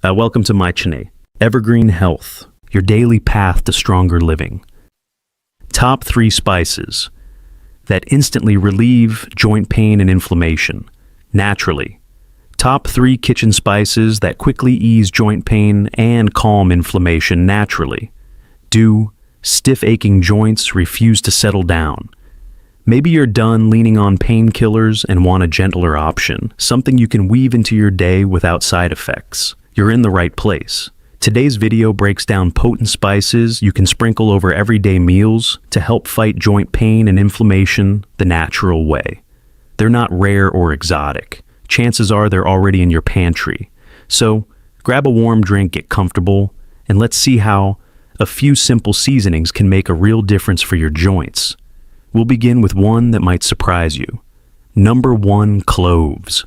Welcome to my channel, Evergreen Health, your daily path to stronger living. Top 3 spices that instantly relieve joint pain and inflammation, naturally. Top 3 kitchen spices that quickly ease joint pain and calm inflammation naturally. Do stiff aching joints refuse to settle down? Maybe you're done leaning on painkillers and want a gentler option, something you can weave into your day without side effects. You're in the right place. Today's video breaks down potent spices you can sprinkle over everyday meals to help fight joint pain and inflammation the natural way. They're not rare or exotic. Chances are they're already in your pantry. So grab a warm drink, get comfortable, and let's see how a few simple seasonings can make a real difference for your joints. We'll begin with one that might surprise you. Number 1, cloves.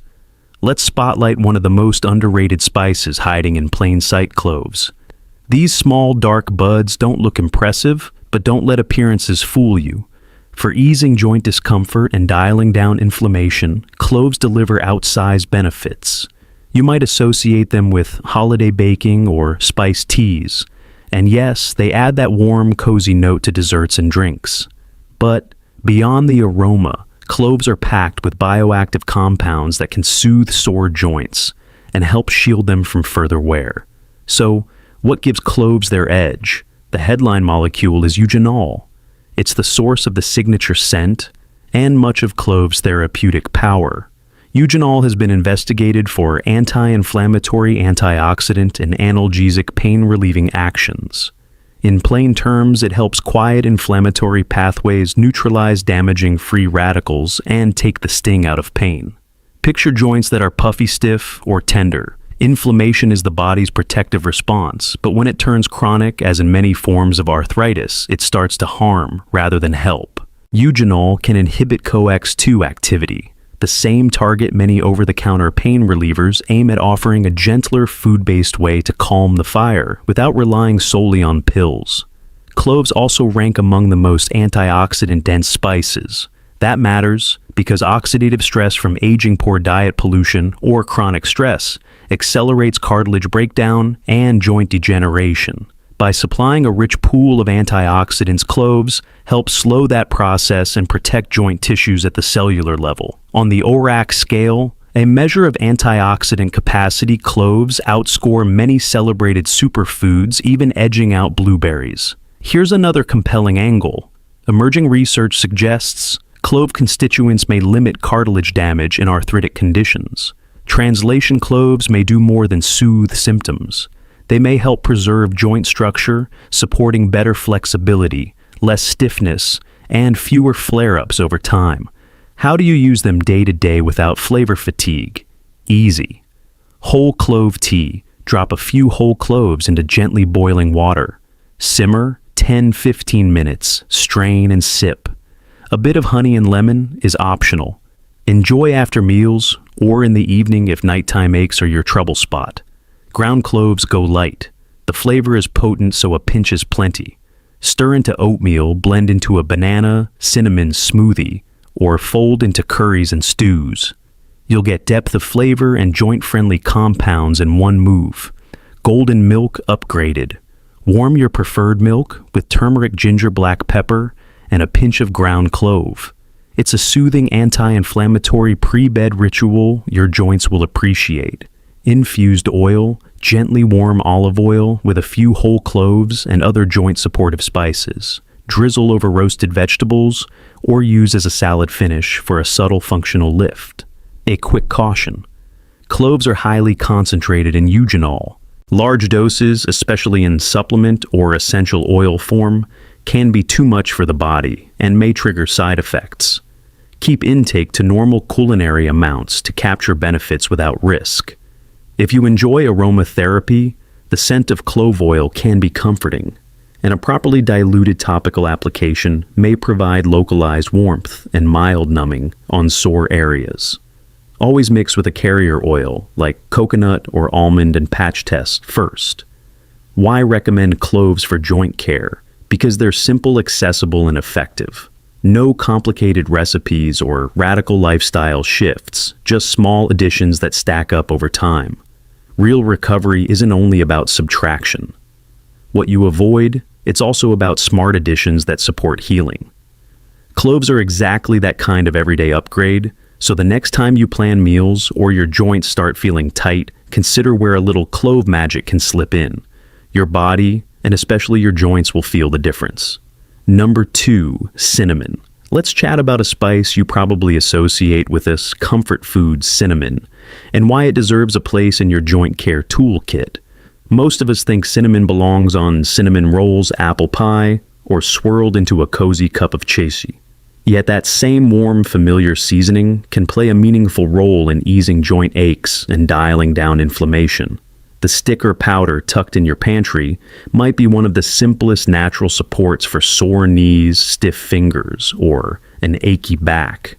Let's spotlight one of the most underrated spices hiding in plain sight: cloves. These small dark buds don't look impressive, but don't let appearances fool you. For easing joint discomfort and dialing down inflammation, cloves deliver outsized benefits. You might associate them with holiday baking or spiced teas. And yes, they add that warm, cozy note to desserts and drinks. But beyond the aroma, cloves are packed with bioactive compounds that can soothe sore joints and help shield them from further wear. So, what gives cloves their edge? The headline molecule is eugenol. It's the source of the signature scent and much of cloves' therapeutic power. Eugenol has been investigated for anti-inflammatory, antioxidant, and analgesic pain-relieving actions. In plain terms, it helps quiet inflammatory pathways, neutralize damaging free radicals, and take the sting out of pain. Picture joints that are puffy, stiff, or tender. Inflammation is the body's protective response, but when it turns chronic, as in many forms of arthritis, it starts to harm rather than help. Eugenol can inhibit COX-2 activity, the same target many over-the-counter pain relievers aim at, offering a gentler food-based way to calm the fire without relying solely on pills. Cloves also rank among the most antioxidant-dense spices. That matters because oxidative stress from aging, poor diet, pollution, or chronic stress accelerates cartilage breakdown and joint degeneration. By supplying a rich pool of antioxidants, cloves help slow that process and protect joint tissues at the cellular level. On the ORAC scale, a measure of antioxidant capacity, cloves outscore many celebrated superfoods, even edging out blueberries. Here's another compelling angle. Emerging research suggests clove constituents may limit cartilage damage in arthritic conditions. Translation: cloves may do more than soothe symptoms. They may help preserve joint structure, supporting better flexibility, less stiffness, and fewer flare-ups over time. How do you use them day to day without flavor fatigue? Easy. Whole clove tea. Drop a few whole cloves into gently boiling water. Simmer 10-15 minutes. Strain and sip. A bit of honey and lemon is optional. Enjoy after meals or in the evening if nighttime aches are your trouble spot. Ground cloves go light. The flavor is potent, so a pinch is plenty. Stir into oatmeal, blend into a banana, cinnamon smoothie, or fold into curries and stews. You'll get depth of flavor and joint-friendly compounds in one move. Golden milk upgraded. Warm your preferred milk with turmeric, ginger, black pepper, and a pinch of ground clove. It's a soothing anti-inflammatory pre-bed ritual your joints will appreciate. Infused oil, gently warm olive oil with a few whole cloves and other joint-supportive spices. Drizzle over roasted vegetables or use as a salad finish for a subtle functional lift. A quick caution: cloves are highly concentrated in eugenol. Large doses, especially in supplement or essential oil form, can be too much for the body and may trigger side effects. Keep intake to normal culinary amounts to capture benefits without risk. If you enjoy aromatherapy, the scent of clove oil can be comforting, and a properly diluted topical application may provide localized warmth and mild numbing on sore areas. Always mix with a carrier oil like coconut or almond and patch test first. Why recommend cloves for joint care? Because they're simple, accessible, and effective. No complicated recipes or radical lifestyle shifts, just small additions that stack up over time. Real recovery isn't only about subtraction. What you avoid, it's also about smart additions that support healing. Cloves are exactly that kind of everyday upgrade, so the next time you plan meals or your joints start feeling tight, consider where a little clove magic can slip in. Your body, and especially your joints, will feel the difference. Number 2, cinnamon. Let's chat about a spice you probably associate with this comfort food, cinnamon, and why it deserves a place in your joint care toolkit. Most of us think cinnamon belongs on cinnamon rolls, apple pie, or swirled into a cozy cup of chasey. Yet that same warm, familiar seasoning can play a meaningful role in easing joint aches and dialing down inflammation. The stick or powder tucked in your pantry might be one of the simplest natural supports for sore knees, stiff fingers, or an achy back.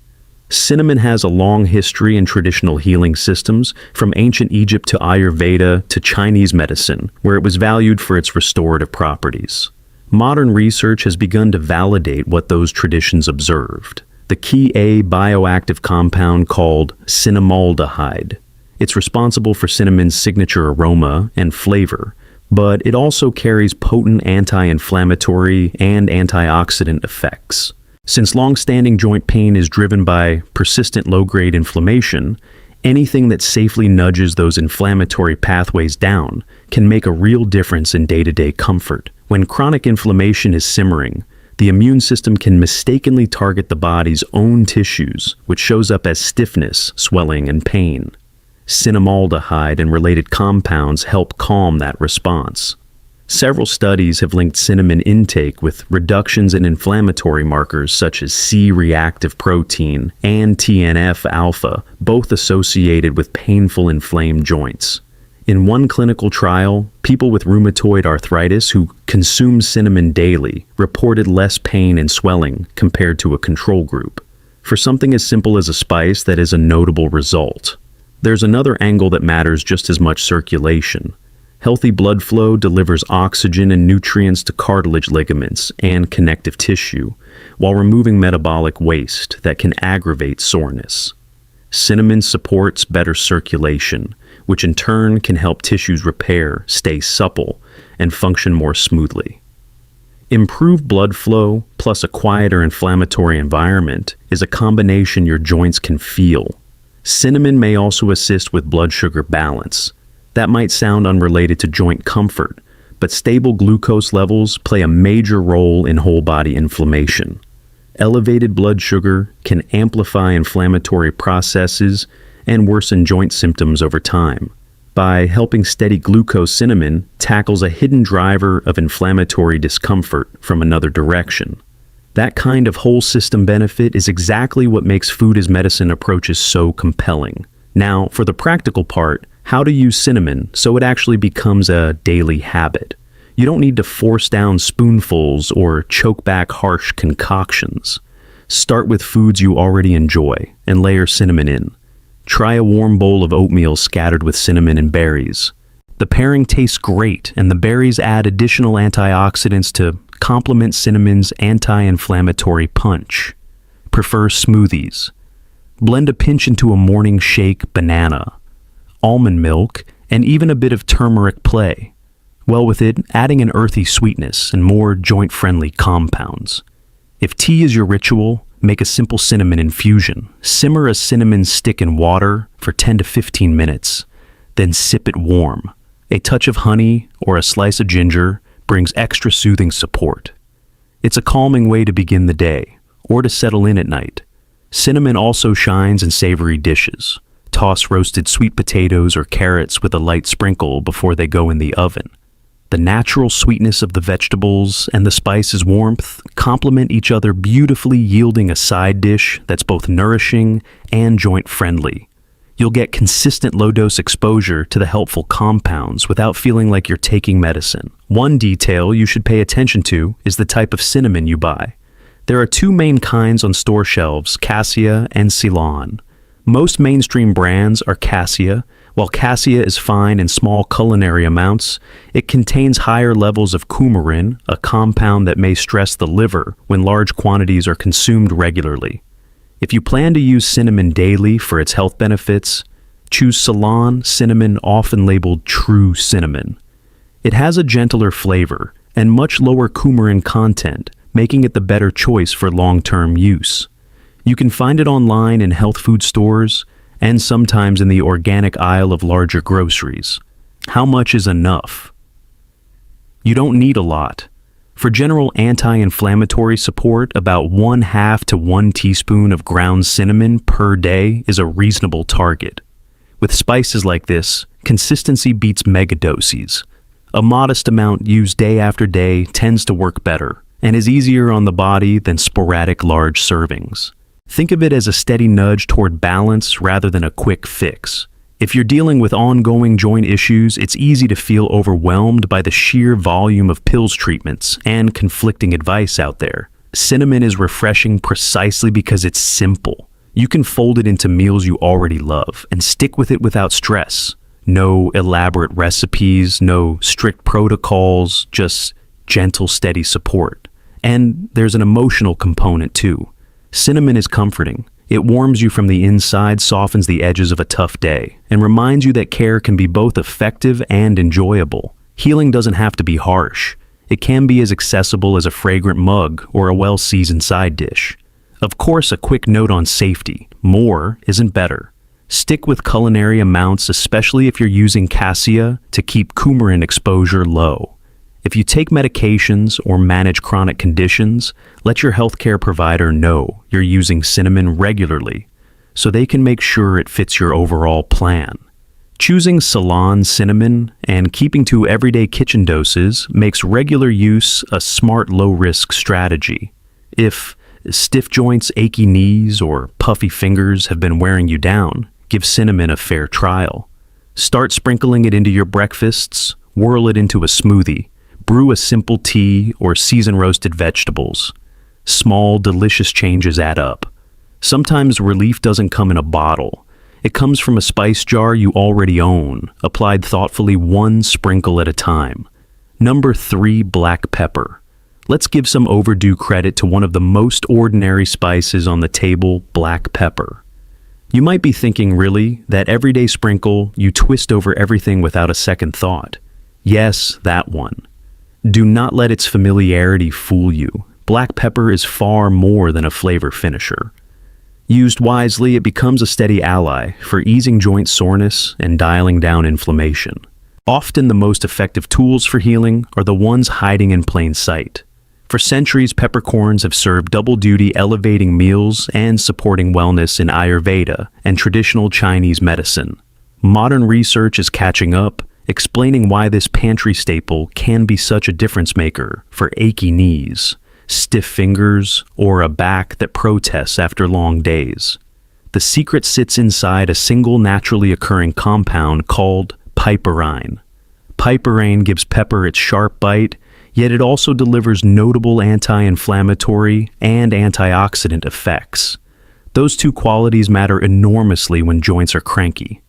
Cinnamon has a long history in traditional healing systems, from ancient Egypt to Ayurveda to Chinese medicine, where it was valued for its restorative properties. Modern research has begun to validate what those traditions observed. The key bioactive compound called cinnamaldehyde. It's responsible for cinnamon's signature aroma and flavor, but it also carries potent anti-inflammatory and antioxidant effects. Since long-standing joint pain is driven by persistent low-grade inflammation, anything that safely nudges those inflammatory pathways down can make a real difference in day-to-day comfort. When chronic inflammation is simmering, the immune system can mistakenly target the body's own tissues, which shows up as stiffness, swelling, and pain. Cinnamaldehyde and related compounds help calm that response. Several studies have linked cinnamon intake with reductions in inflammatory markers such as C-reactive protein and TNF-alpha, both associated with painful inflamed joints. In one clinical trial, people with rheumatoid arthritis who consumed cinnamon daily reported less pain and swelling compared to a control group. For something as simple as a spice, that is a notable result. There's another angle that matters just as much: circulation. Healthy blood flow delivers oxygen and nutrients to cartilage, ligaments, and connective tissue, while removing metabolic waste that can aggravate soreness. Cinnamon supports better circulation, which in turn can help tissues repair, stay supple, and function more smoothly. Improved blood flow plus a quieter inflammatory environment is a combination your joints can feel. Cinnamon may also assist with blood sugar balance. That might sound unrelated to joint comfort, but stable glucose levels play a major role in whole body inflammation. Elevated blood sugar can amplify inflammatory processes and worsen joint symptoms over time. By helping steady glucose, cinnamon tackles a hidden driver of inflammatory discomfort from another direction. That kind of whole system benefit is exactly what makes food as medicine approaches so compelling. Now, for the practical part, how to use cinnamon so it actually becomes a daily habit. You don't need to force down spoonfuls or choke back harsh concoctions. Start with foods you already enjoy and layer cinnamon in. Try a warm bowl of oatmeal scattered with cinnamon and berries. The pairing tastes great, and the berries add additional antioxidants to complement cinnamon's anti-inflammatory punch. Prefer smoothies. Blend a pinch into a morning shake, banana, almond milk, and even a bit of turmeric play. Well, with it, adding an earthy sweetness and more joint-friendly compounds. If tea is your ritual, make a simple cinnamon infusion. Simmer a cinnamon stick in water for 10 to 15 minutes, then sip it warm. A touch of honey or a slice of ginger brings extra soothing support. It's a calming way to begin the day, or to settle in at night. Cinnamon also shines in savory dishes. Toss roasted sweet potatoes or carrots with a light sprinkle before they go in the oven. The natural sweetness of the vegetables and the spice's warmth complement each other beautifully, yielding a side dish that's both nourishing and joint-friendly. You'll get consistent low-dose exposure to the helpful compounds without feeling like you're taking medicine. One detail you should pay attention to is the type of cinnamon you buy. There are two main kinds on store shelves: cassia and Ceylon. Most mainstream brands are cassia. While cassia is fine in small culinary amounts, it contains higher levels of coumarin, a compound that may stress the liver when large quantities are consumed regularly. If you plan to use cinnamon daily for its health benefits, choose Ceylon cinnamon, often labeled true cinnamon. It has a gentler flavor and much lower coumarin content, making it the better choice for long-term use. You can find it online in health food stores and sometimes in the organic aisle of larger groceries. How much is enough? You don't need a lot. For general anti-inflammatory support, about 1/2 to 1 teaspoon of ground cinnamon per day is a reasonable target. With spices like this, consistency beats megadoses. A modest amount used day after day tends to work better and is easier on the body than sporadic large servings. Think of it as a steady nudge toward balance rather than a quick fix. If you're dealing with ongoing joint issues, it's easy to feel overwhelmed by the sheer volume of pills treatments and conflicting advice out there. Cinnamon is refreshing precisely because it's simple. You can fold it into meals you already love and stick with it without stress. No elaborate recipes, no strict protocols, just gentle, steady support. And there's an emotional component too. Cinnamon is comforting. It warms you from the inside, softens the edges of a tough day, and reminds you that care can be both effective and enjoyable. Healing doesn't have to be harsh. It can be as accessible as a fragrant mug or a well-seasoned side dish. Of course, a quick note on safety. More isn't better. Stick with culinary amounts, especially if you're using cassia to keep coumarin exposure low. If you take medications or manage chronic conditions, let your healthcare provider know you're using cinnamon regularly so they can make sure it fits your overall plan. Choosing Ceylon cinnamon and keeping to everyday kitchen doses makes regular use a smart low-risk strategy. If stiff joints, achy knees, or puffy fingers have been wearing you down, give cinnamon a fair trial. Start sprinkling it into your breakfasts, whirl it into a smoothie, brew a simple tea, or season roasted vegetables. Small, delicious changes add up. Sometimes relief doesn't come in a bottle. It comes from a spice jar you already own, applied thoughtfully, one sprinkle at a time. Number 3, black pepper. Let's give some overdue credit to one of the most ordinary spices on the table, black pepper. You might be thinking, really, that everyday sprinkle you twist over everything without a second thought. Yes, that one. Do not let its familiarity fool you. Black pepper is far more than a flavor finisher. Used wisely, it becomes a steady ally for easing joint soreness and dialing down inflammation. Often the most effective tools for healing are the ones hiding in plain sight. For centuries, peppercorns have served double duty, elevating meals and supporting wellness in Ayurveda and traditional Chinese medicine. Modern research is catching up, explaining why this pantry staple can be such a difference maker for achy knees, stiff fingers, or a back that protests after long days. The secret sits inside a single naturally occurring compound called piperine. Piperine gives pepper its sharp bite, yet it also delivers notable anti-inflammatory and antioxidant effects. Those two qualities matter enormously when joints are cranky.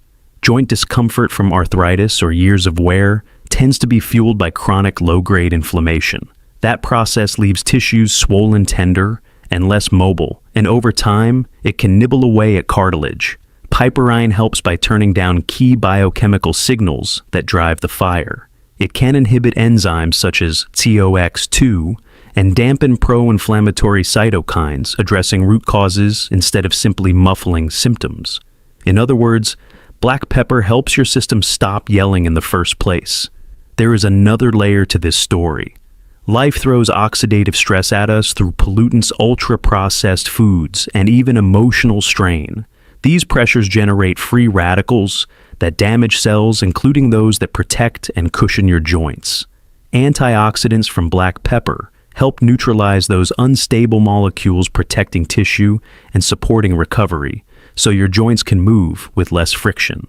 Joint discomfort from arthritis or years of wear tends to be fueled by chronic low-grade inflammation. That process leaves tissues swollen, tender, and less mobile, and over time, it can nibble away at cartilage. Piperine helps by turning down key biochemical signals that drive the fire. It can inhibit enzymes such as TOX2 and dampen pro-inflammatory cytokines, addressing root causes instead of simply muffling symptoms. In other words, black pepper helps your system stop yelling in the first place. There is another layer to this story. Life throws oxidative stress at us through pollutants, ultra-processed foods, and even emotional strain. These pressures generate free radicals that damage cells, including those that protect and cushion your joints. Antioxidants from black pepper help neutralize those unstable molecules, protecting tissue and supporting recovery, so your joints can move with less friction.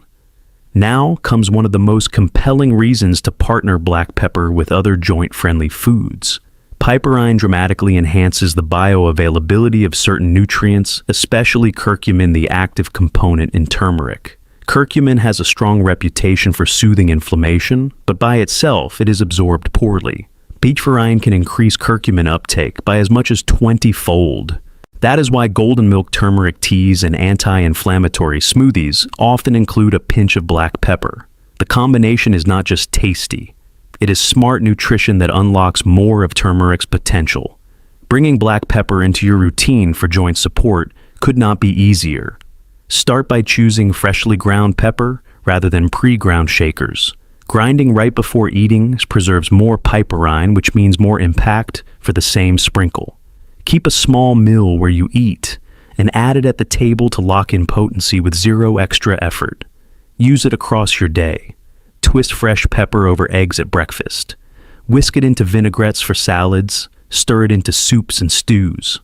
Now comes one of the most compelling reasons to partner black pepper with other joint-friendly foods. Piperine dramatically enhances the bioavailability of certain nutrients, especially curcumin, the active component in turmeric. Curcumin has a strong reputation for soothing inflammation, but by itself it is absorbed poorly. Piperine can increase curcumin uptake by as much as 20-fold. That is why golden milk turmeric teas and anti-inflammatory smoothies often include a pinch of black pepper. The combination is not just tasty, it is smart nutrition that unlocks more of turmeric's potential. Bringing black pepper into your routine for joint support could not be easier. Start by choosing freshly ground pepper rather than pre-ground shakers. Grinding right before eating preserves more piperine, which means more impact for the same sprinkle. Keep a small mill where you eat and add it at the table to lock in potency with zero extra effort. Use it across your day. Twist fresh pepper over eggs at breakfast. Whisk it into vinaigrettes for salads. Stir it into soups and stews.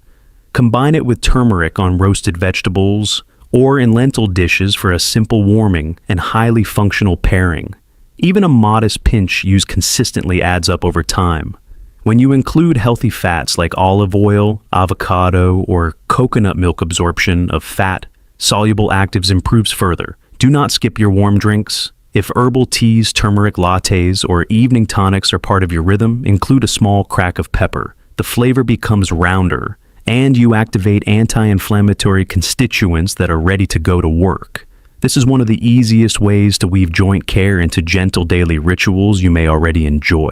Combine it with turmeric on roasted vegetables or in lentil dishes for a simple warming and highly functional pairing. Even a modest pinch used consistently adds up over time. When you include healthy fats like olive oil, avocado, or coconut milk, absorption of fat-soluble actives improves further. Do not skip your warm drinks. If herbal teas, turmeric lattes, or evening tonics are part of your rhythm, include a small crack of pepper. The flavor becomes rounder, and you activate anti-inflammatory constituents that are ready to go to work. This is one of the easiest ways to weave joint care into gentle daily rituals you may already enjoy.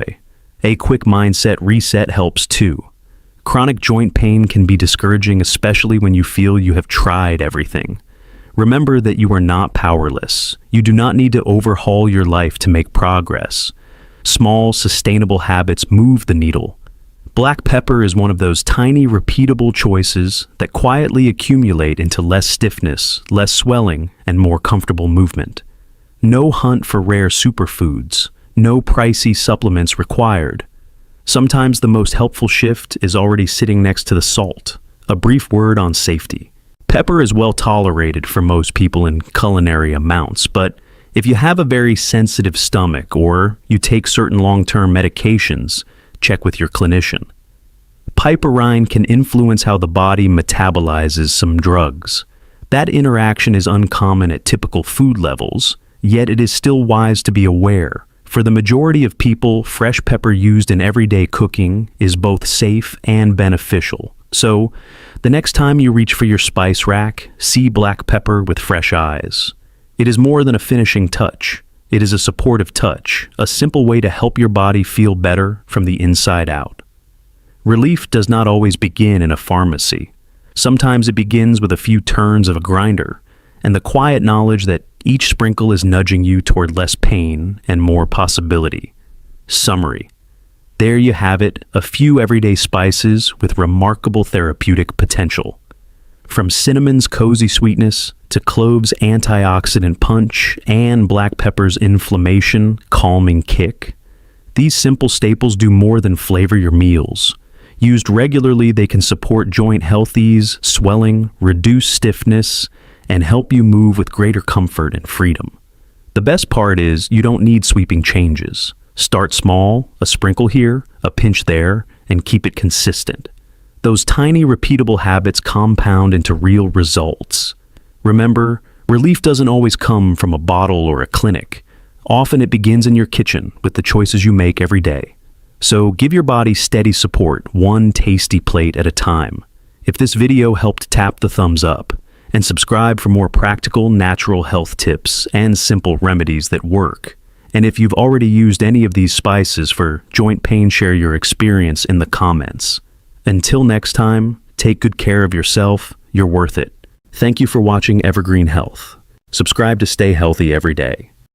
A quick mindset reset helps too. Chronic joint pain can be discouraging, especially when you feel you have tried everything. Remember that you are not powerless. You do not need to overhaul your life to make progress. Small, sustainable habits move the needle. Black pepper is one of those tiny, repeatable choices that quietly accumulate into less stiffness, less swelling, and more comfortable movement. No hunt for rare superfoods. No pricey supplements required. Sometimes the most helpful shift is already sitting next to the salt. A brief word on safety. Pepper is well tolerated for most people in culinary amounts, but if you have a very sensitive stomach or you take certain long-term medications, check with your clinician. Piperine can influence how the body metabolizes some drugs. That interaction is uncommon at typical food levels, yet it is still wise to be aware. For the majority of people, fresh pepper used in everyday cooking is both safe and beneficial. So, the next time you reach for your spice rack, see black pepper with fresh eyes. It is more than a finishing touch. It is a supportive touch, a simple way to help your body feel better from the inside out. Relief does not always begin in a pharmacy. Sometimes it begins with a few turns of a grinder, and the quiet knowledge that each sprinkle is nudging you toward less pain and more possibility. Summary. There you have it, a few everyday spices with remarkable therapeutic potential. From cinnamon's cozy sweetness to cloves' antioxidant punch and black pepper's inflammation calming kick, these simple staples do more than flavor your meals. Used regularly, they can support joint health, ease swelling, reduce stiffness, and help you move with greater comfort and freedom. The best part is you don't need sweeping changes. Start small, a sprinkle here, a pinch there, and keep it consistent. Those tiny repeatable habits compound into real results. Remember, relief doesn't always come from a bottle or a clinic. Often it begins in your kitchen with the choices you make every day. So give your body steady support, one tasty plate at a time. If this video helped, tap the thumbs up and subscribe for more practical, natural health tips and simple remedies that work. And if you've already used any of these spices for joint pain, share your experience in the comments. Until next time, take good care of yourself. You're worth it. Thank you for watching Evergreen Health. Subscribe to stay healthy every day.